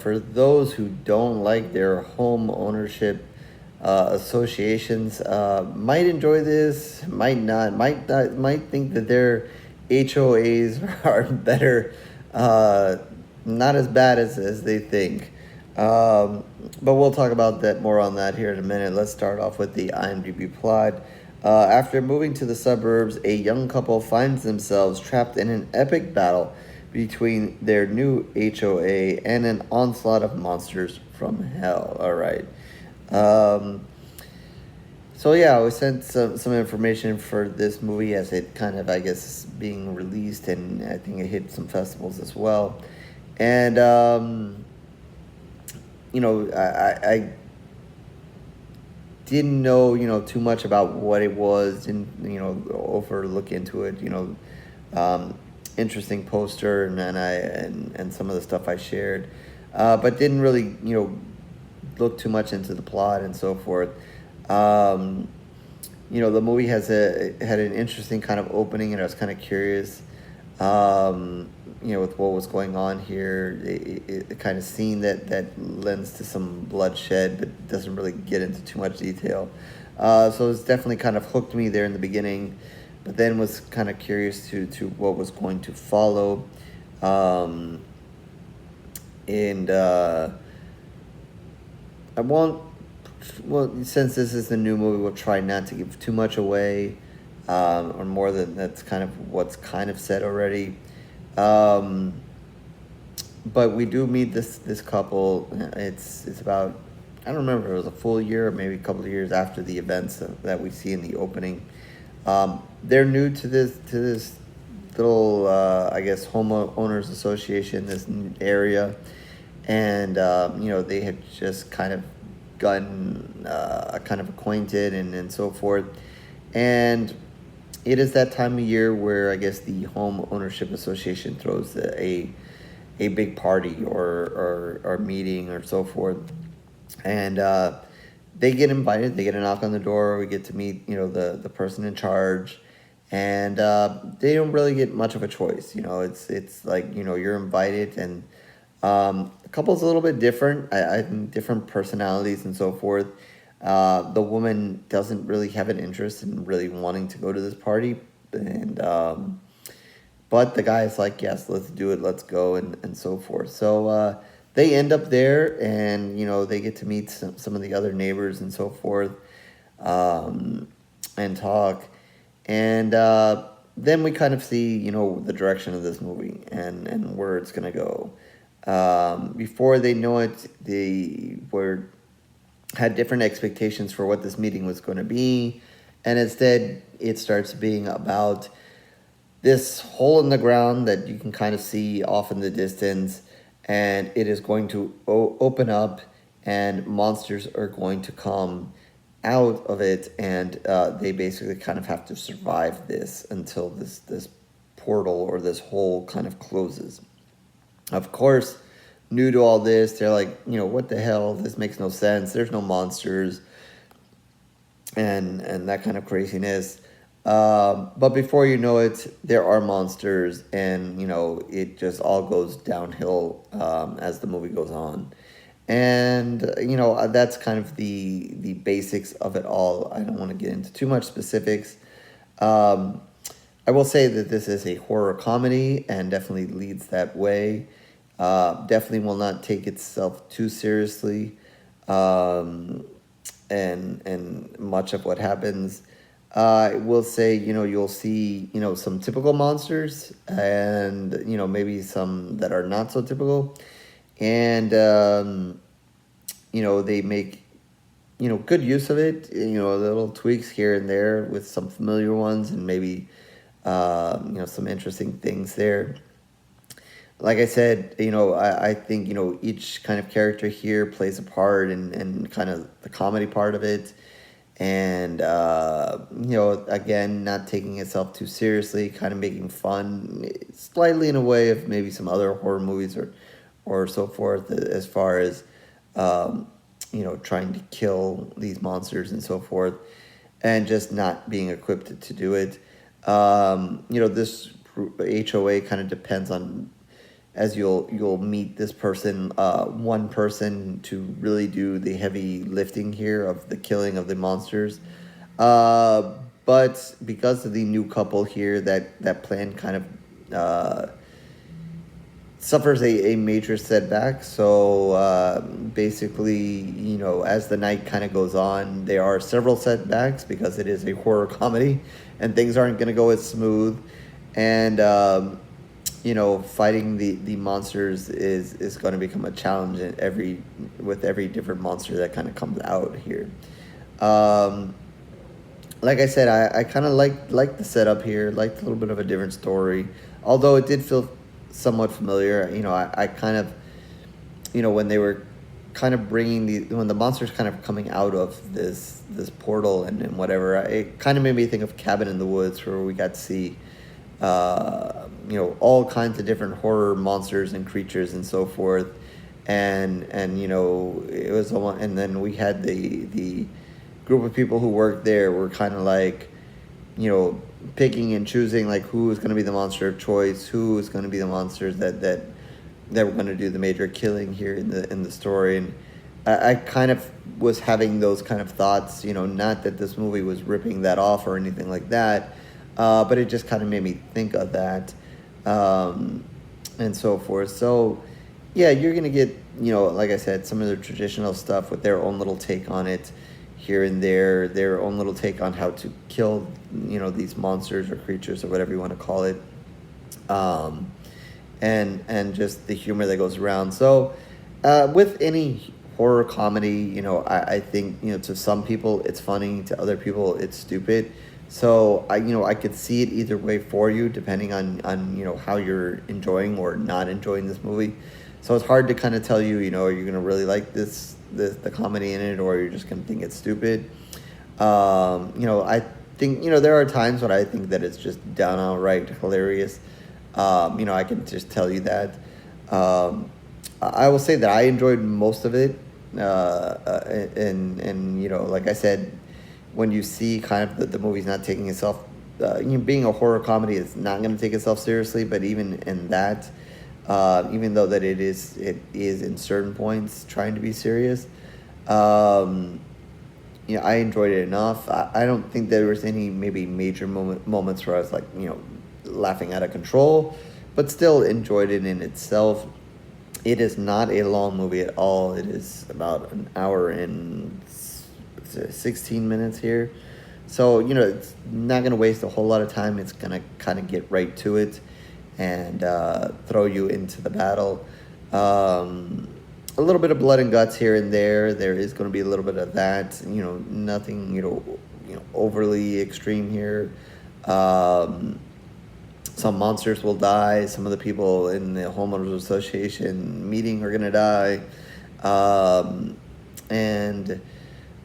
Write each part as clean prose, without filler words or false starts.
for those who don't like their home ownership associations, might enjoy this, might think that their HOAs are better, uh, not as bad as they think. But we'll talk about that more on that here in a minute. Let's start off with the IMDb plot. After moving to the suburbs, a young couple finds themselves trapped in an epic battle between their new HOA and an onslaught of monsters from hell. All right. Um, so yeah, we sent some information for this movie as it kind of, I guess, is being released, and I think it hit some festivals as well. And I didn't know too much about what it was, didn't overlook into it. Interesting poster, and some of the stuff I shared, but didn't really look too much into the plot and so forth. Um, the movie had an interesting kind of opening, and I was kind of curious, with what was going on here. It kind of scene that lends to some bloodshed, but doesn't really get into too much detail. So it's definitely kind of hooked me there in the beginning, but then was kind of curious to what was going to follow. Um, and I won't. Well, since this is the new movie, we'll try not to give too much away, or more than that's kind of what's kind of said already. Um, but we do meet this couple. It's about, I don't remember, it was a full year or maybe a couple of years after the events that we see in the opening. They're new to this little, I guess, homeowners association, this area, and they had just kind of gotten kind of acquainted and so forth, and it is that time of year where I guess the home ownership association throws a big party or meeting or so forth, and they get invited. They get a knock on the door. We get to meet the person in charge, and they don't really get much of a choice. It's like you're invited, and the couple's a little bit different. I think different personalities and so forth. The woman doesn't really have an interest in really wanting to go to this party, and but the guy's like, yes, let's do it, let's go, and so forth. So they end up there, and they get to meet some of the other neighbors and so forth, and talk, and then we kind of see the direction of this movie and where it's gonna go. Before they know it, they had different expectations for what this meeting was going to be, and instead it starts being about this hole in the ground that you can kind of see off in the distance, and it is going to open up, and monsters are going to come out of it, and they basically kind of have to survive this until this portal or this hole kind of closes. Of course, new to all this, they're like, what the hell? This makes no sense. There's no monsters, and that kind of craziness. But before you know it, there are monsters, and it just all goes downhill as the movie goes on. And that's kind of the basics of it all. I don't want to get into too much specifics. I will say that this is a horror comedy and definitely leads that way. Definitely will not take itself too seriously, and much of what happens. I will say, you'll see, some typical monsters, and maybe some that are not so typical, and they make good use of it. Little tweaks here and there with some familiar ones, and maybe some interesting things there. Like I said, I think, each kind of character here plays a part in kind of the comedy part of it. And, again, not taking itself too seriously, kind of making fun slightly in a way of maybe some other horror movies or so forth, as far as, trying to kill these monsters and so forth, and just not being equipped to do it. This HOA kind of depends on as you'll meet this person, one person to really do the heavy lifting here of the killing of the monsters. Uh, but because of the new couple here, that plan kind of suffers a major setback. So basically, as the night kind of goes on, there are several setbacks because it is a horror comedy, and things aren't going to go as smooth. And fighting the monsters is going to become a challenge with every different monster that kind of comes out here. Um, like I said, I kind of like the setup here, liked a little bit of a different story, although it did feel somewhat familiar. I kind of, when they were kind of bringing when the monsters kind of coming out of this portal and whatever, it kind of made me think of Cabin in the Woods, where we got to see, all kinds of different horror monsters and creatures and so forth, and it was almost, and then we had the group of people who worked there were kind of like, picking and choosing like who is going to be the monster of choice, who is going to be the monsters that were going to do the major killing here in the story. And I kind of was having those kind of thoughts, not that this movie was ripping that off or anything like that, but it just kind of made me think of that, and so forth. So yeah, you're going to get, like I said, some of the traditional stuff with their own little take on it here and there, their own little take on how to kill, these monsters or creatures or whatever you want to call it, and just the humor that goes around. So with any horror comedy, I think, to some people it's funny, to other people it's stupid. So I could see it either way for you, depending on how you're enjoying or not enjoying this movie. So it's hard to kind of tell you, are you gonna really like the comedy in it, or you're just gonna think it's stupid. I think there are times when I think that it's just down outright hilarious. I can just tell you that. I will say that I enjoyed most of it, and like I said, when you see kind of the movie's not taking itself, being a horror comedy, it's not going to take itself seriously. But even in that, even though that it is in certain points trying to be serious, I enjoyed it enough. I don't think there was any maybe major moments where I was like, laughing out of control, but still enjoyed it in itself. It is not a long movie at all. It is about an hour and 16 minutes here. So, it's not going to waste a whole lot of time. It's going to kind of get right to it and throw you into the battle. A little bit of blood and guts here and there. There is going to be a little bit of that. Nothing, overly extreme here. Some monsters will die. Some of the people in the homeowners association meeting are going to die. And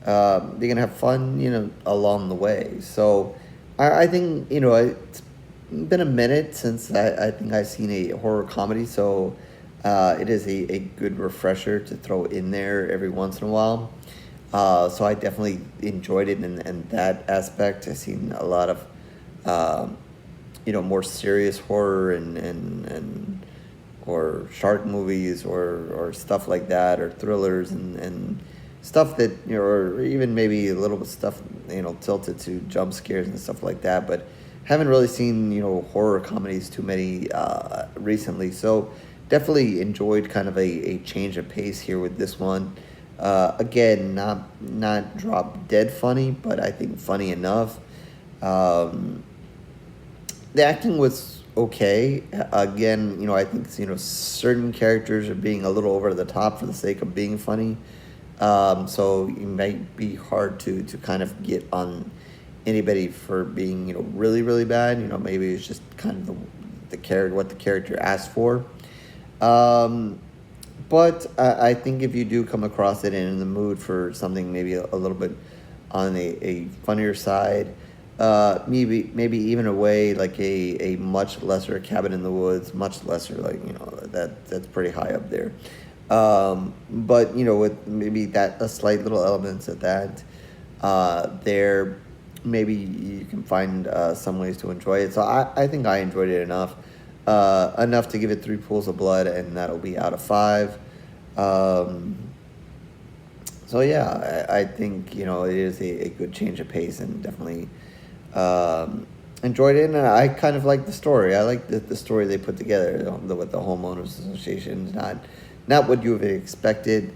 they're going to have fun, along the way. So I think, it's been a minute since I think I've seen a horror comedy. So it is a good refresher to throw in there every once in a while. So I definitely enjoyed it in that aspect. I've seen a lot of, more serious horror and or shark movies or stuff like that, or thrillers and stuff that, or even maybe a little bit stuff, tilted to jump scares and stuff like that. But haven't really seen, horror comedies too many recently. So definitely enjoyed kind of a change of pace here with this one. Again, not drop dead funny, but I think funny enough. The acting was okay. Again, I think, certain characters are being a little over the top for the sake of being funny. So it might be hard to kind of get on anybody for being, really, really bad. Maybe it's just kind of the character, what the character asked for. But I think if you do come across it and in the mood for something maybe a little bit on a funnier side, maybe even a way like a much lesser Cabin in the Woods, much lesser, like, that's pretty high up there. But with maybe that a slight little elements of that, there, maybe you can find some ways to enjoy it. So I think I enjoyed it enough. enough to give it 3 pools of blood, and that'll be out of 5. So yeah, I think, you know, it is a good change of pace, and definitely enjoyed it. And I kind of like the story. I like the story they put together, with the homeowners association. Not what you have expected,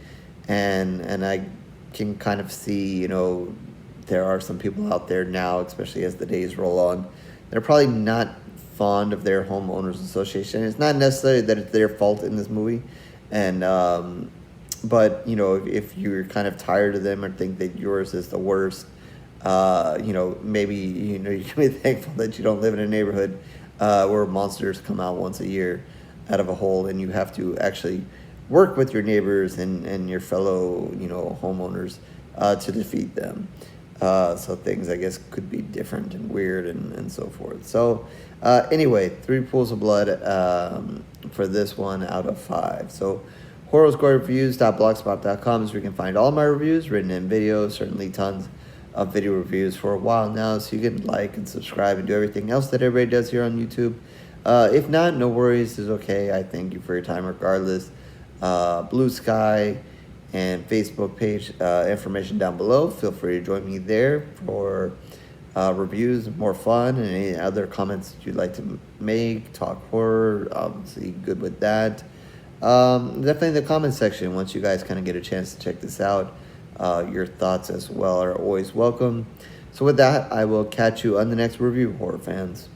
and I can kind of see, you know, there are some people out there now, especially as the days roll on, they're probably not fond of their homeowners association. It's not necessarily that it's their fault in this movie, and but you know, if you're kind of tired of them or think that yours is the worst, you know, maybe, you know, you can be thankful that you don't live in a neighborhood where monsters come out once a year out of a hole, and you have to actually work with your neighbors and your fellow, you know, homeowners to defeat them. So things, I guess, could be different and weird and so forth. So anyway, 3 pools of blood for this one out of 5. So horrorscorereviews.blogspot.com is where you can find all my reviews, written in video, certainly tons of video reviews for a while now, so you can like and subscribe and do everything else that everybody does here on YouTube. If not, no worries, it's okay. I thank you for your time regardless. Blue Sky and Facebook page information down below. Feel free to join me there for reviews, more fun, and any other comments that you'd like to make. Talk horror, obviously good with that. Definitely in the comment section, once you guys kind of get a chance to check this out, your thoughts as well are always welcome. So with that, I will catch you on the next review, horror fans.